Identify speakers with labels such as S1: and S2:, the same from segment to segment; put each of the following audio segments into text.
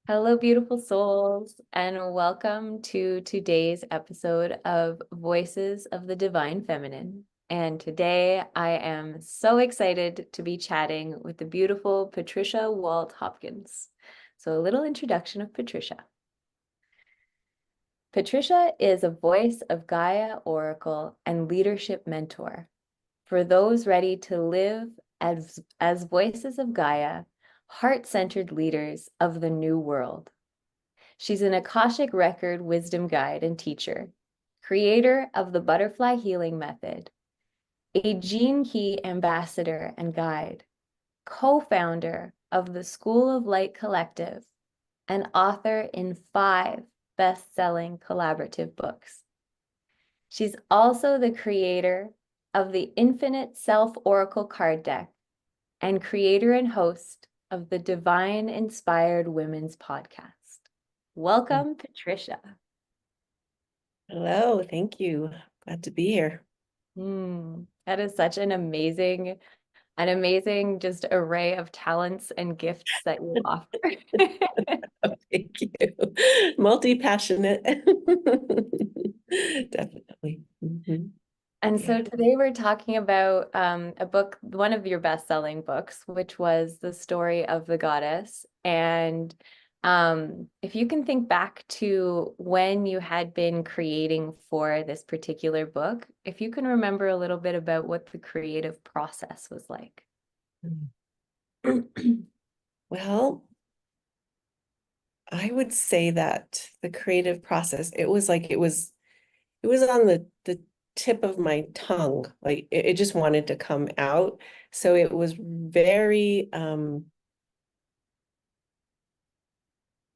S1: Hello, beautiful souls, and welcome to today's episode of Voices of the Divine Feminine. And today I am so excited to be chatting with the beautiful Patricia Wald-Hopkins. So, a little introduction of Patricia. Patricia is a voice of Gaia Oracle and leadership mentor for those ready to live as voices of Gaia, heart-centered leaders of the new world. She's an Akashic Record wisdom guide and teacher, creator of the Butterfly Healing Method, a Gene Key ambassador and guide, co-founder of the School of Light Collective, and author in 5 best-selling collaborative books. She's also the creator of the Infinite Self Oracle card deck and creator and host of the Divine Inspired Women's podcast. Welcome, Patricia.
S2: Hello, thank you. Glad to be here.
S1: That is such an amazing just array of talents and gifts that you offer.
S2: Oh, thank you. Multi-passionate. Definitely.
S1: And
S2: Yeah.
S1: so today we're talking about a book, one of your best-selling books, which was The Story of the Goddess. And if you can think back to when you had been creating for this particular book, if you can remember a little bit about what the creative process was like.
S2: Well, I would say that the creative process, it was on the tip of my tongue. Like it just wanted to come out. So it was very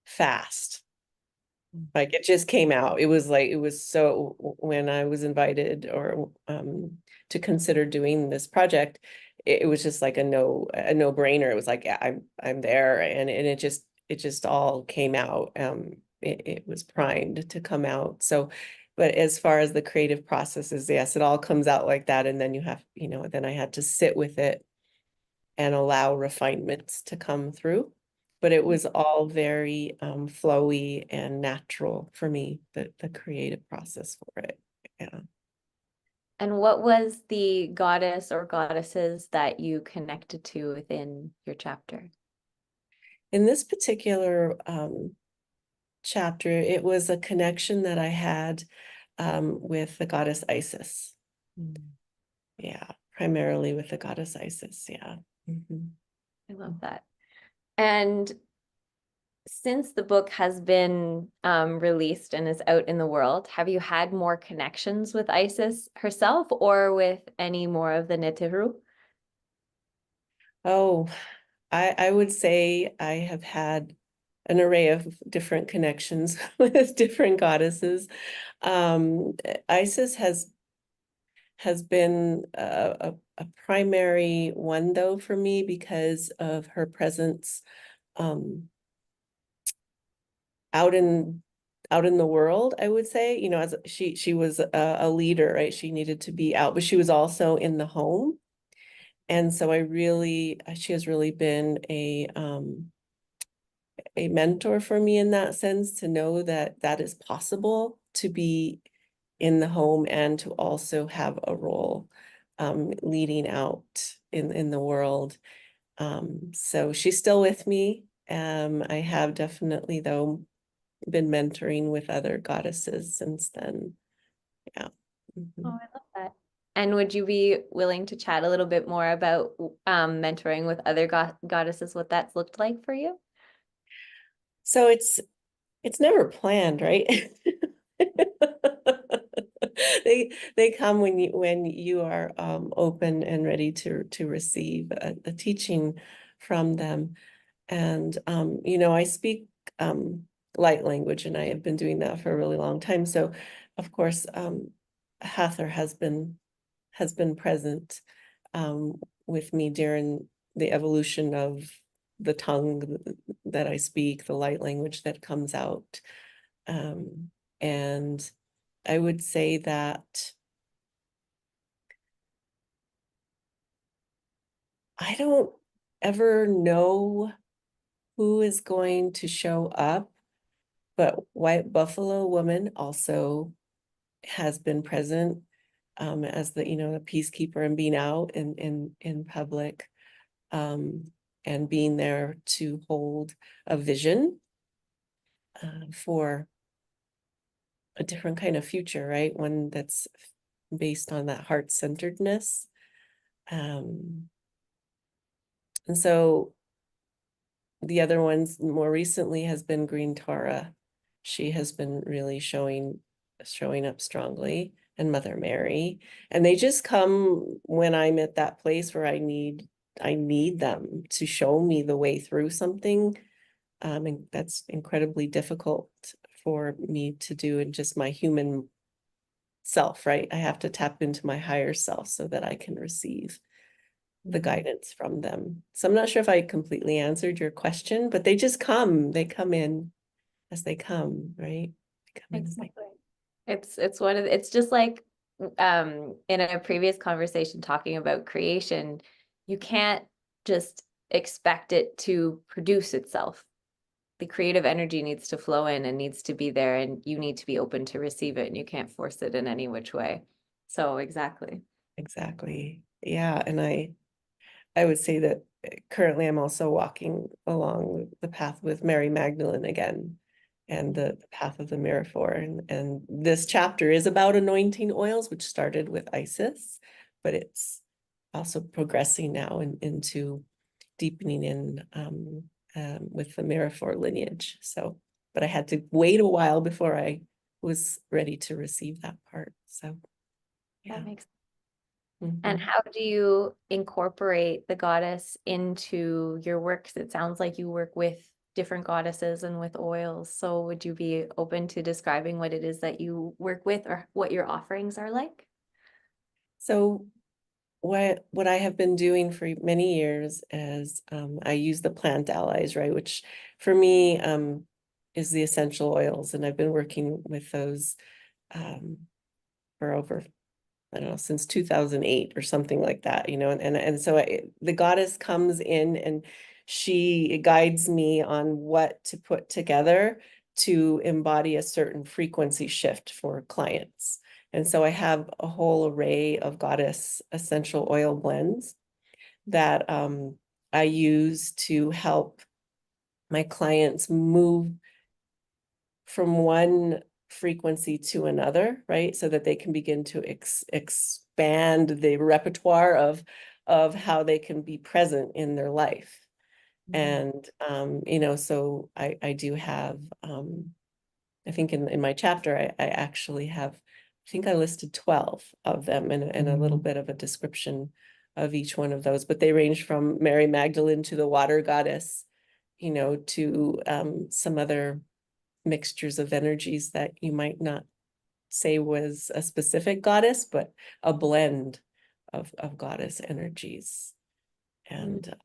S2: fast. Like it just came out. It was so when I was invited or to consider doing this project, it was just like a no-brainer. It was like, yeah, I'm there, and it just all came out. It was primed to come out. So, but as far as the creative processes, yes, it all comes out like that, and then then I had to sit with it and allow refinements to come through. But it was all very flowy and natural for me, the creative process for it. Yeah.
S1: And what was the goddess or goddesses that you connected to within your chapter?
S2: In this particular chapter, it was a connection that I had with the goddess Isis. Yeah, primarily with the goddess Isis. Yeah.
S1: I love that. And since the book has been released and is out in the world, have you had more connections with Isis herself or with any more of the Neteru?
S2: Oh, I would say I have had an array of different connections with different goddesses. Isis has been a primary one though for me because of her presence um, out in the world, I would say. As she was a leader, right? She needed to be out, but she was also in the home. And so she has really been a mentor for me in that sense, to know that that is possible, to be in the home and to also have a role leading out in the world. So she's still with me. I have definitely, though, been mentoring with other goddesses since then. Yeah.
S1: Oh, I love that. And would you be willing to chat a little bit more about mentoring with other goddesses, what that's looked like for you?
S2: So it's never planned, right? They come when you are open and ready to receive a teaching from them. And I speak light language, and I have been doing that for a really long time. So of course Hathor has been present with me during the evolution of the tongue that I speak, the light language that comes out. And I would say that I don't ever know who is going to show up, but White Buffalo Woman also has been present as the, the peacekeeper and being out in public, and being there to hold a vision for a different kind of future, right? One that's based on that heart-centeredness. And so the other ones more recently has been Green Tara. She has been really showing up strongly, and Mother Mary. And they just come when I'm at that place where I need them to show me the way through something. And that's incredibly difficult for me to do in just my human self, right? I have to tap into my higher self so that I can receive the guidance from them. So I'm not sure if I completely answered your question, but they just come. They come in as they come, right? They come in as they
S1: Exactly. It's one of it's just like in a previous conversation talking about creation, you can't just expect it to produce itself. The creative energy needs to flow in and needs to be there, and you need to be open to receive it, and you can't force it in any which way. So exactly.
S2: exactly. Yeah, and I would say that currently I'm also walking along the path with Mary Magdalene again, and the path of the Miraphor. And this chapter is about anointing oils, which started with Isis, but it's also progressing now into deepening in with the Miraphor lineage. So, but I had to wait a while before I was ready to receive that part. So,
S1: That
S2: yeah.
S1: makes And
S2: Mhm.
S1: how do you incorporate the goddess into your work? 'Cause it sounds like you work with different goddesses and with oils. So would you be open to describing what it is that you work with or what your offerings are like?
S2: So what I have been doing for many years is I use the plant allies, right? Which for me is the essential oils, and I've been working with those um, for over, I don't know, since 2008 or something like that, and so the goddess comes in and she guides me on what to put together to embody a certain frequency shift for clients. And so I have a whole array of goddess essential oil blends that I use to help my clients move from one frequency to another, right? So that they can begin to expand the repertoire of how they can be present in their life. And so I do have I think in my chapter I actually have, I think I listed 12 of them, and a little bit of a description of each one of those, but they range from Mary Magdalene to the water goddess, to some other mixtures of energies that you might not say was a specific goddess, but a blend of goddess energies. And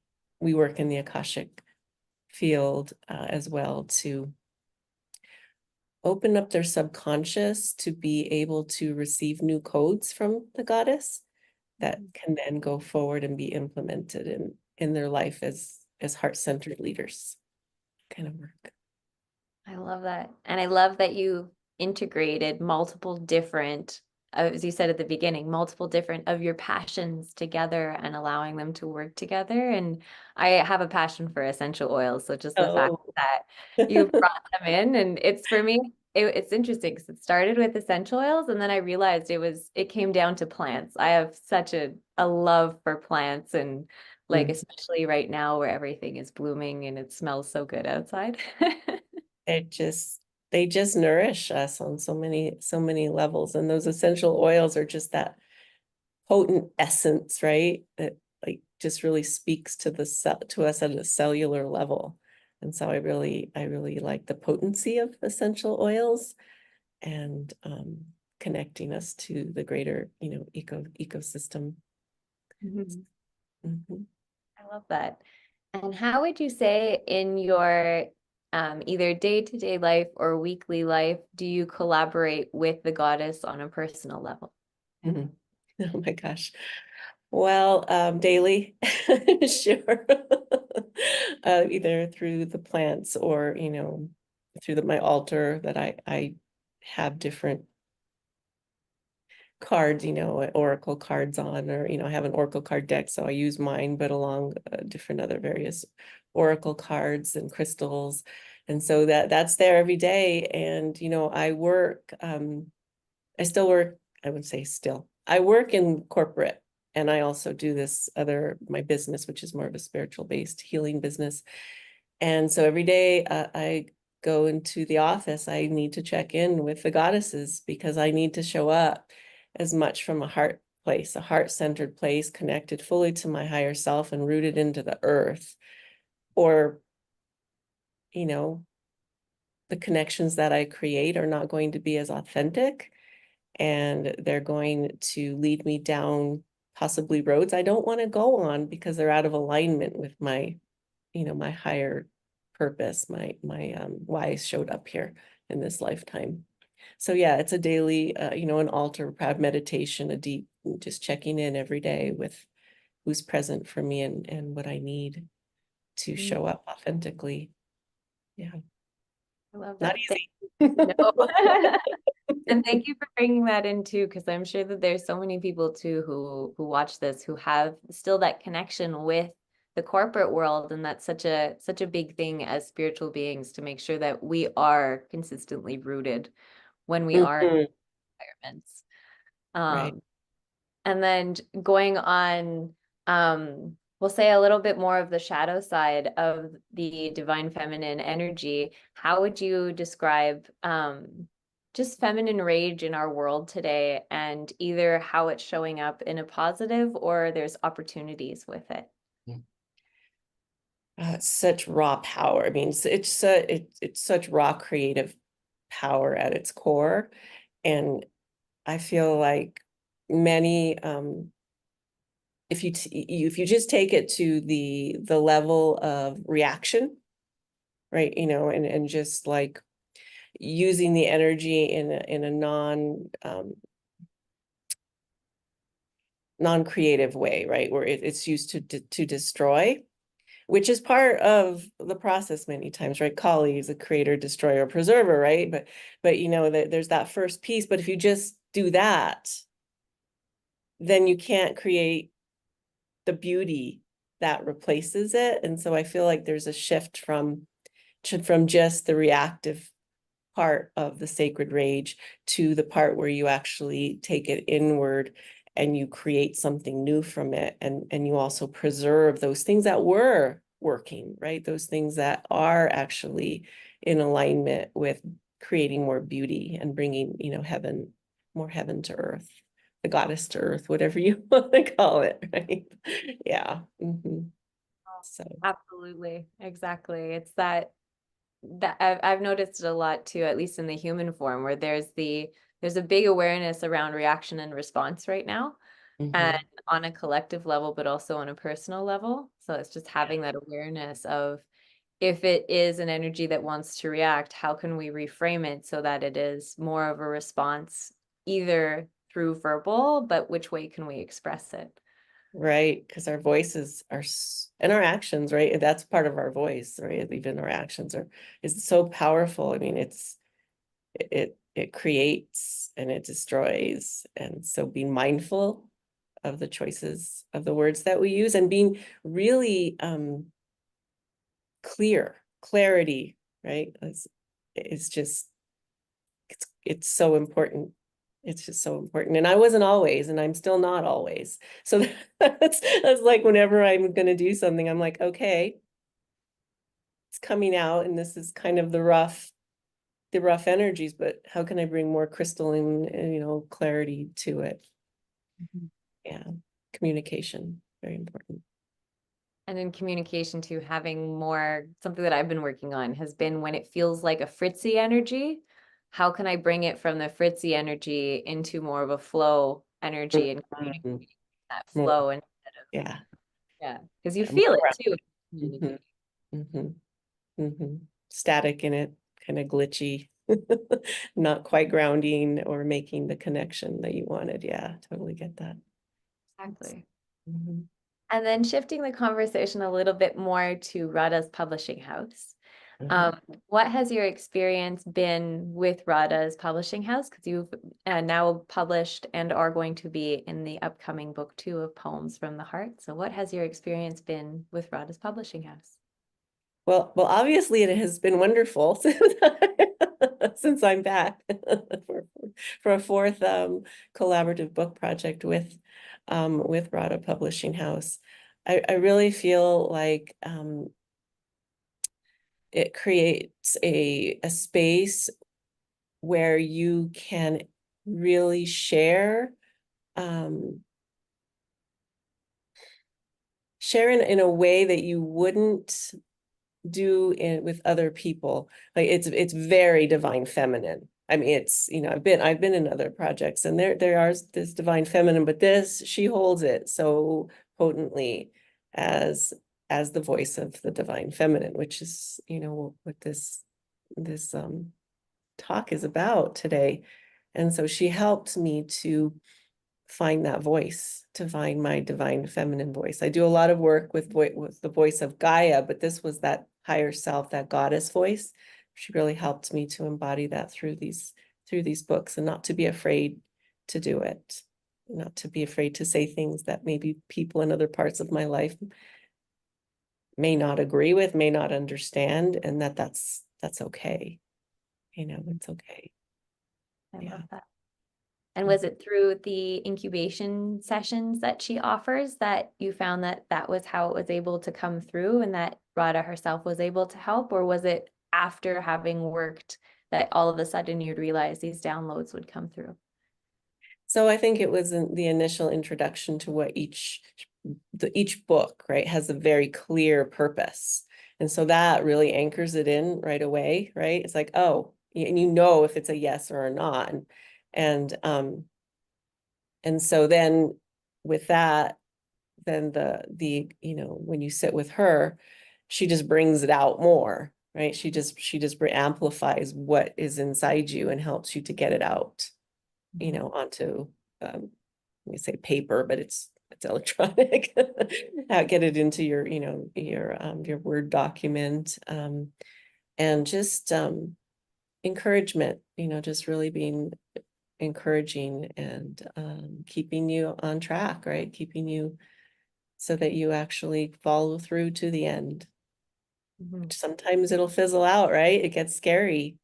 S2: we work in the Akashic field as well to open up their subconscious to be able to receive new codes from the goddess that can then go forward and be implemented in their life as heart-centered leaders kind of work.
S1: I love that. And I love that you integrated multiple different, as you said at the beginning, multiple different of your passions together and allowing them to work together. And I have a passion for essential oils. So just the fact
S2: Oh,
S1: that you brought them in, and it's for me, it's interesting because it started with essential oils, and then I realized it came down to plants. I have such a love for plants, and like especially right now where everything is blooming and it smells so good outside.
S2: it just they just nourish us on so many levels, and those essential oils are just that potent essence, right? That like just really speaks to the cell, to us at a cellular level. And so I really like the potency of essential oils, and connecting us to the greater, ecosystem.
S1: Mhm.
S2: Mhm.
S1: I love that. And how would you say in your either day-to-day life or weekly life, do you collaborate with the goddess on a personal level?
S2: Mhm. Oh my gosh. Well, daily, sure. either through the plants or, through my altar that I have different cards, oracle cards on, or, I have an oracle card deck, so I use mine, but along different other various oracle cards and crystals. And so that's there every day. And, I work, I still work, I would say still, I work in corporate, and I also do my business, which is more of a spiritual based healing business. And so every day I go into the office, I need to check in with the goddesses, because I need to show up as much from a heart place, a heart-centered place, connected fully to my higher self and rooted into the earth. Or, the connections that I create are not going to be as authentic, and they're going to lead me down possibly roads I don't want to go on, because they're out of alignment with my, my higher purpose, my why I showed up here in this lifetime. So yeah, it's a daily, an altar, proud meditation, a deep, just checking in every day with who's present for me and what I need to show up authentically. Yeah,
S1: I love
S2: not
S1: that.
S2: easy.
S1: No. And thank you for bringing that in too, because I'm sure that there's so many people too who watch this who have still that connection with the corporate world, and that's such a big thing as spiritual beings, to make sure that we are consistently rooted when we are in
S2: Mhm.
S1: environments.
S2: Right.
S1: And then going on, we'll say a little bit more of the shadow side of the divine feminine energy. How would you describe just feminine rage in our world today, and either how it's showing up in a positive or there's opportunities with it?
S2: It's such raw power. I mean, it's such raw creative power at its core. And I feel like many, if you just take it to the level of reaction, right? And just like using the energy in a non-creative way, right? Where it's used to destroy, which is part of the process many times, right? Kali is a creator, destroyer, preserver, right? But there's that first piece. But if you just do that, then you can't create the beauty that replaces it. And so I feel like there's a shift from just the reactive part of the sacred rage to the part where you actually take it inward and you create something new from it, and you also preserve those things that were working, right? Those things that are actually in alignment with creating more beauty and bringing, more heaven to earth, the goddess to earth, whatever you want to call it, right? Yeah. So
S1: Absolutely. Exactly. It's that I've noticed it a lot too, at least in the human form, where there's a big awareness around reaction and response right now, and on a collective level, but also on a personal level. So it's just having that awareness of, if it is an energy that wants to react, how can we reframe it so that it is more of a response, either through verbal, but which way can we express it?
S2: Right, because our voices are and our actions, right? That's part of our voice, right? Even our actions is so powerful. I mean, it creates and it destroys. And so being mindful of the choices of the words that we use, and being really clarity, right? It's just it's so important. It's just so important. And I wasn't always, and I'm still not always. So that's like, whenever I'm going to do something, I'm like, okay, it's coming out, and this is kind of the rough energies, but how can I bring more crystalline, clarity to it? Yeah. Communication, very important.
S1: And in communication too, having more, something that I've been working on has been, when it feels like a fritzy energy, how can I bring it from the fritzy energy into more of a flow energy, and
S2: Mhm.
S1: communicate that
S2: More,
S1: flow instead of,
S2: yeah.
S1: yeah, because you
S2: Yeah, more
S1: feel it too.
S2: grounded. Static in it, kind of glitchy, not quite grounding or making the connection that you wanted. Yeah, totally get that.
S1: Exactly.
S2: Mhm.
S1: And then shifting the conversation a little bit more to Radha's publishing house.
S2: Mhm.
S1: What has your experience been with Radha's publishing house? Because you've now published and are going to be in the upcoming book 2 of Poems from the Heart. So what has your experience been with Radha's publishing house?
S2: Well, obviously it has been wonderful since I'm back for a fourth collaborative book project with Rada Publishing House. I really feel like it creates a space where you can really um, share in a way that you wouldn't do with other people. Like it's very divine feminine. I mean, it's, I've been in other projects and there are this divine feminine, but this, she holds it so potently as the voice of the divine feminine, which is, what this talk is about today. And so she helped me to find that voice, to find my divine feminine voice. I do a lot of work with the voice of Gaia, but this was that higher self, that goddess voice. She really helped me to embody that through these books, and not to be afraid to do it, not to be afraid to say things that maybe people in other parts of my life may not agree with, may not understand, and that's okay. It's okay.
S1: I
S2: Yeah.
S1: love that. And was it through the incubation sessions that she offers that you found that that was how it was able to come through and that Radha herself was able to help? Or was it after having worked that all of a sudden you'd realize these downloads would come through?
S2: So I think it was in the initial introduction to what each book, right, has a very clear purpose. And so that really anchors it in right away, right? It's like, oh, and if it's a yes or a not. And so then with that, then the when you sit with her, she just brings it out more, right? She just amplifies what is inside you and helps you to get it out, onto let me say paper, but it's electronic. Get it into your Word document, and just encouragement, just really being encouraging and keeping you on track, right? Keeping you so that you actually follow through to the end.
S1: Mhm.
S2: Sometimes it'll fizzle out, right? It gets scary.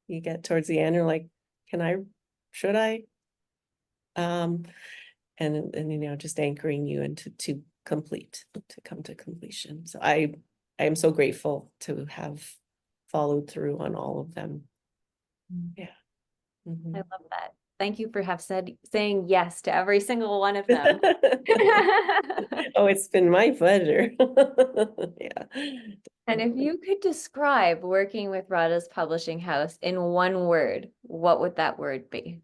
S2: You get towards the end, you're like, should I? Um, and just anchoring you into to come to completion. So I am so grateful to have followed through on all of them. Yeah.
S1: I
S2: Mhm.
S1: love that. Thank you for saying yes to every single one of them.
S2: Oh, it's been my pleasure. Yeah.
S1: And if you could describe working with Radha's publishing house in one word, what would that word be?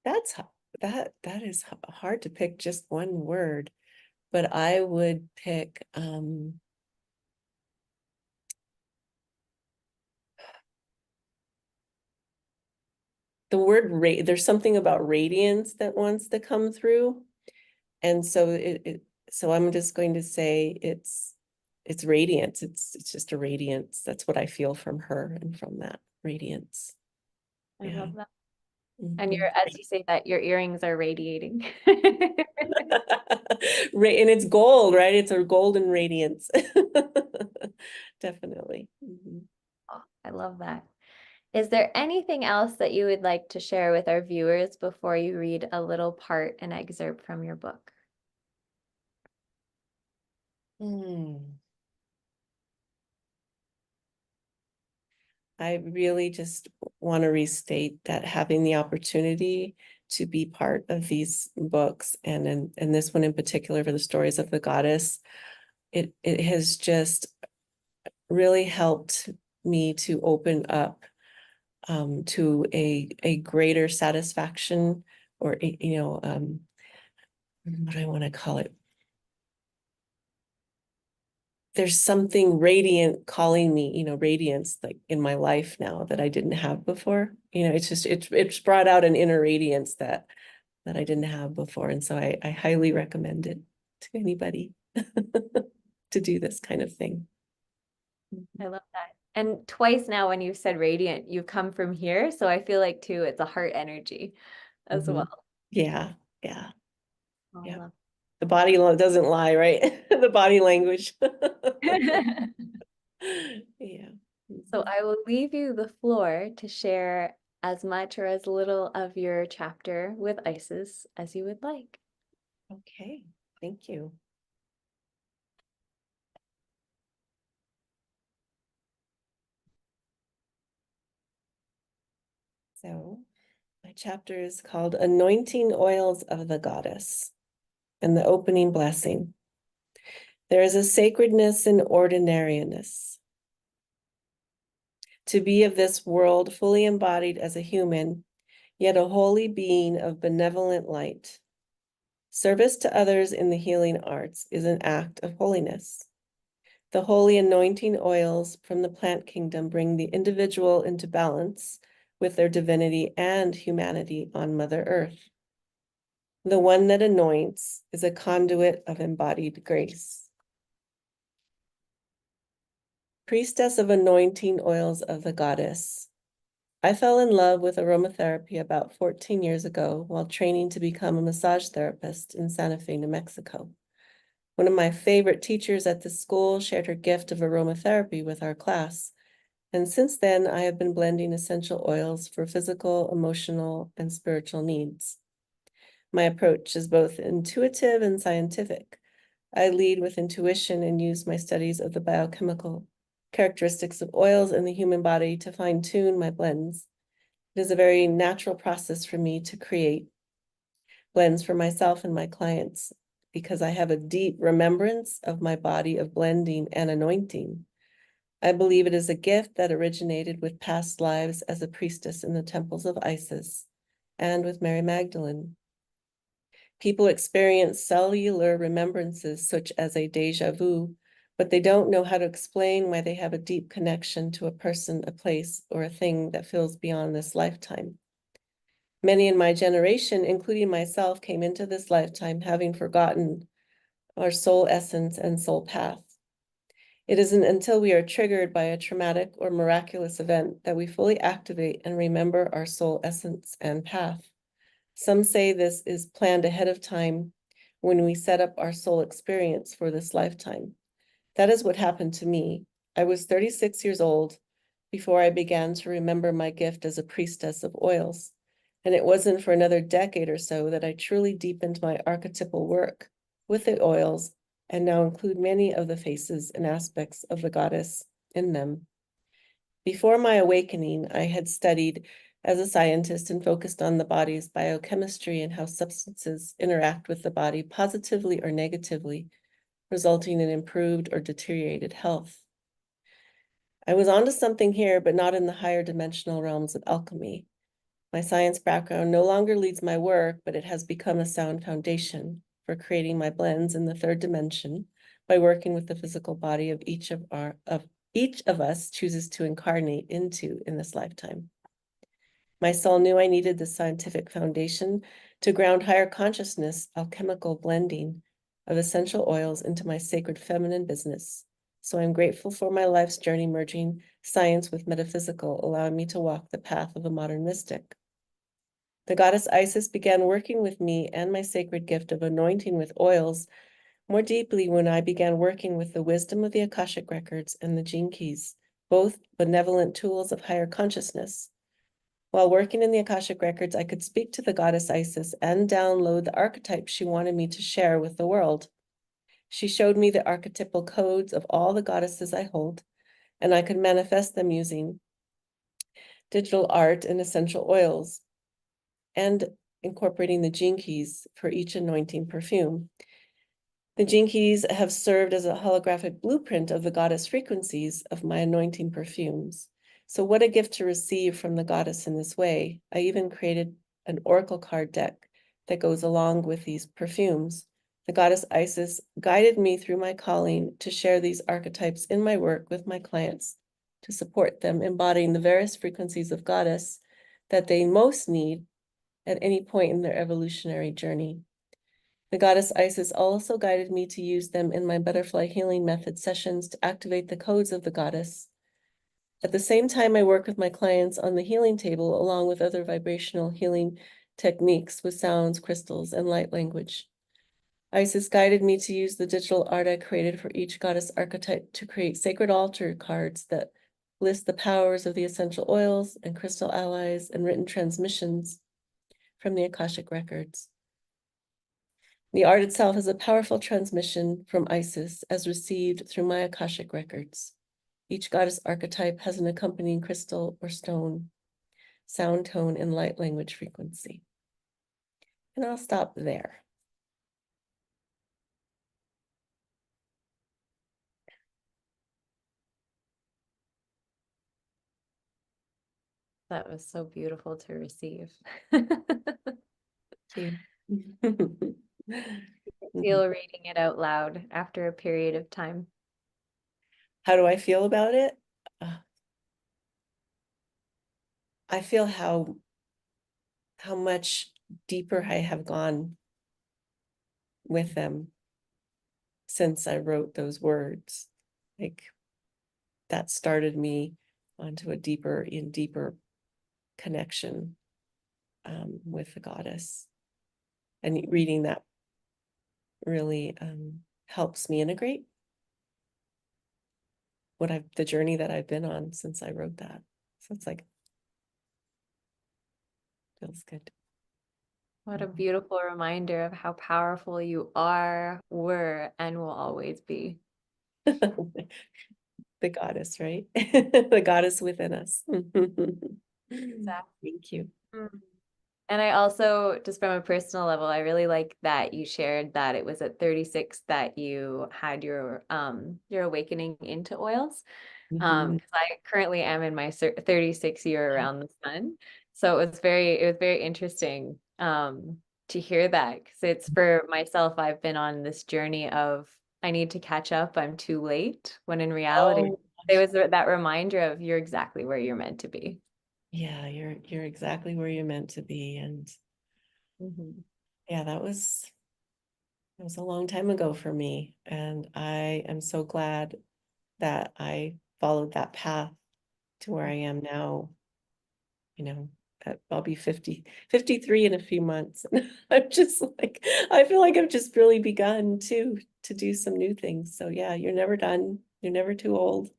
S2: That's that is hard to pick just one word, but I would pick the word there's something about radiance that wants to come through. And so so I'm just going to say it's radiance. It's just a radiance. That's what I feel from her and from that radiance.
S1: I
S2: Yeah.
S1: love that. And
S2: Mhm.
S1: as you say that, your earrings are radiating.
S2: And it's gold, right? It's a golden radiance. Definitely. Mhm.
S1: Oh, I love that. Is there anything else that you would like to share with our viewers before you read a little part, an excerpt from your book?
S2: Hmm. I really just want to restate that having the opportunity to be part of these books, and this one in particular for the stories of the goddess, it has just really helped me to open up to a greater satisfaction, or what do I want to call it? There's something radiant calling me, radiance like in my life now that I didn't have before. It's brought out an inner radiance that I didn't have before. And so I highly recommend it to anybody to do this kind of thing.
S1: I love that. And twice now when you said radiant, you've come from here. So I feel like too, it's a heart energy as
S2: Mhm.
S1: well.
S2: Yeah, yeah,
S1: Oh, I
S2: yeah.
S1: love
S2: The body doesn't lie, right? The body language.
S1: it.
S2: Yeah.
S1: So
S2: Mhm.
S1: I will leave you the floor to share as much or as little of your chapter with Isis as you would like.
S2: Okay, thank you. So my chapter is called Anointing Oils of the Goddess, and the opening blessing. There is a sacredness in ordinariness. To be of this world fully embodied as a human, yet a holy being of benevolent light. Service to others in the healing arts is an act of holiness. The holy anointing oils from the plant kingdom bring the individual into balance with their divinity and humanity on Mother Earth. The one that anoints is a conduit of embodied grace. Priestess of anointing oils of the goddess. I fell in love with aromatherapy about 14 years ago while training to become a massage therapist in Santa Fe, New Mexico. One of my favorite teachers at the school shared her gift of aromatherapy with our class, and since then I have been blending essential oils for physical, emotional, and spiritual needs. My approach is both intuitive and scientific. I lead with intuition and use my studies of the biochemical characteristics of oils in the human body to fine-tune my blends. It is a very natural process for me to create blends for myself and my clients because I have a deep remembrance of my body of blending and anointing. I believe it is a gift that originated with past lives as a priestess in the temples of Isis and with Mary Magdalene. People experience cellular remembrances such as a déjà vu, but they don't know how to explain why they have a deep connection to a person, a place, or a thing that feels beyond this lifetime. Many in my generation, including myself, came into this lifetime having forgotten our soul essence and soul path. It isn't until we are triggered by a traumatic or miraculous event that we fully activate and remember our soul essence and path. Some say this is planned ahead of time when we set up our soul experience for this lifetime. That is what happened to me. I was 36 years old before I began to remember my gift as a priestess of oils. And it wasn't for another decade or so that I truly deepened my archetypal work with the oils and now include many of the faces and aspects of the goddess in them. Before my awakening, I had studied as a scientist and focused on the body's biochemistry and how substances interact with the body positively or negatively, resulting in improved or deteriorated health. I was onto something here, but not in the higher dimensional realms of alchemy. My science background no longer leads my work, but it has become a sound foundation for creating my blends in the third dimension by working with the physical body of each of us chooses to incarnate into in this lifetime. My soul knew I needed the scientific foundation to ground higher consciousness, alchemical blending of essential oils into my sacred feminine business. So I'm grateful for my life's journey merging science with metaphysical, allowing me to walk the path of a modern mystic. The goddess Isis began working with me and my sacred gift of anointing with oils more deeply when I began working with the wisdom of the Akashic records and the gene keys, both benevolent tools of higher consciousness. While working in the Akashic records, I could speak to the goddess Isis and download the archetypes she wanted me to share with the world. She showed me the archetypal codes of all the goddesses I hold, and I could manifest them using digital art and essential oils, and incorporating the gene keys for each anointing perfume. The gene keys have served as a holographic blueprint of the goddess frequencies of my anointing perfumes. So what a gift to receive from the goddess in this way. I even created an oracle card deck that goes along with these perfumes. The goddess Isis guided me through my calling to share these archetypes in my work with my clients to support them embodying the various frequencies of goddess that they most need at any point in their evolutionary journey. The goddess Isis also guided me to use them in my butterfly healing method sessions to activate the codes of the goddess. At the same time, I work with my clients on the healing table, along with other vibrational healing techniques with sounds, crystals, and light language. Isis guided me to use the digital art I created for each goddess archetype to create sacred altar cards that list the powers of the essential oils and crystal allies and written transmissions from the Akashic records. The art itself is a powerful transmission from Isis as received through my Akashic records. Each goddess archetype has an accompanying crystal or stone, sound tone, and light language frequency. And I'll stop there.
S1: That was so beautiful to receive.
S2: Thank you.
S1: Feel reading it out loud after a period of time.
S2: How do I feel about it? I feel how much deeper I have gone with them since I wrote those words. Like that started me onto a deeper connection with the goddess. And reading that really helps me integrate the journey that I've been on since I wrote that. So it's like, feels good.
S1: What a beautiful reminder of how powerful you are, were, and will always be.
S2: The goddess, right? The goddess within us.
S1: Exactly.
S2: Thank you.
S1: And I also, just from a personal level, I really like that you shared that it was at 36 that you had your awakening into oils. Because I currently am in my 36 year around the sun. So it was very interesting to hear that, because it's for myself, I've been on this journey of I need to catch up, I'm too late, when in reality
S2: Oh,
S1: there was that reminder of you're exactly where you're meant to be.
S2: yeah, you're exactly where you're meant to be. And yeah, that was a long time ago for me. And I am so glad that I followed that path to where I am now. You know, I'll be 53 in a few months. And I'm just like, I feel like I've just really begun to do some new things. So yeah, you're never done. You're never too old.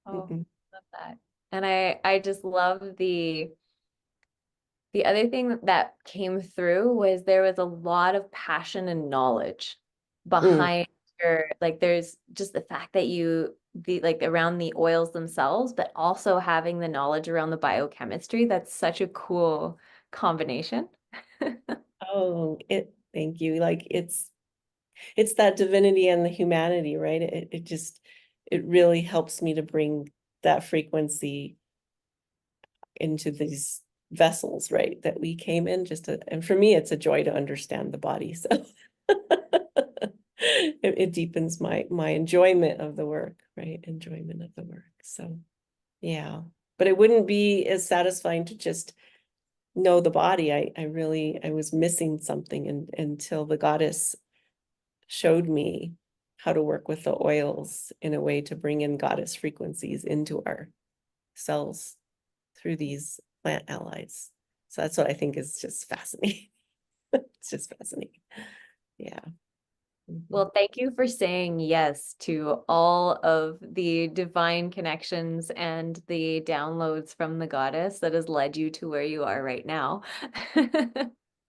S1: Oh, love that. And I just love the other thing that came through was there was a lot of passion and knowledge
S2: Mm.
S1: behind your, like there's just the fact that like around the oils themselves, but also having the knowledge around the biochemistry. That's such a cool combination.
S2: Oh, thank you. Like it's that divinity and the humanity, right? It really helps me to bring that frequency into these vessels, right? That we came in and for me, it's a joy to understand the body. So it deepens my enjoyment of the work, right? Enjoyment of the work. So yeah, but it wouldn't be as satisfying to just know the body. I was missing something until the goddess showed me how to work with the oils in a way to bring in goddess frequencies into our cells through these plant allies. So that's what I think is just fascinating. It's just fascinating. Yeah.
S1: Well, thank you for saying yes to all of the divine connections and the downloads from the goddess that has led you to where you are right now.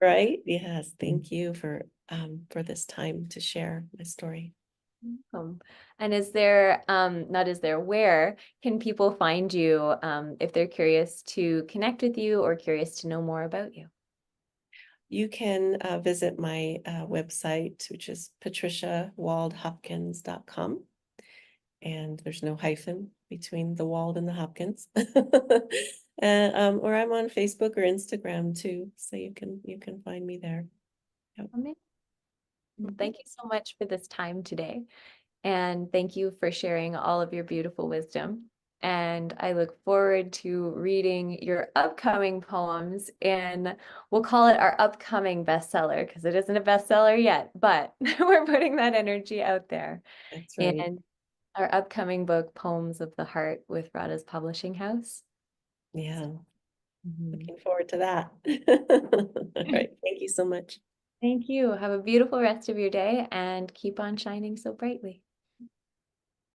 S2: Right? Yes. Thank you for this time to share my story.
S1: And is there, not is there, where can people find you if they're curious to connect with you or curious to know more about you?
S2: You can visit my website, which is patriciawaldhopkins.com. And there's no hyphen between the Wald and the Hopkins. And or I'm on Facebook or Instagram too, so you can find me there. Yep.
S1: Amazing. Well, thank you so much for this time today. And thank you for sharing all of your beautiful wisdom. And I look forward to reading your upcoming poems, and we'll call it our upcoming bestseller because it isn't a bestseller yet, but we're putting that energy out there.
S2: That's right.
S1: And our upcoming book, Poems of the Heart, with Radha's Publishing House.
S2: Yeah,
S1: Mhm.
S2: looking forward to that. All right, thank you so much.
S1: Thank you. Have a beautiful rest of your day and keep on shining so brightly.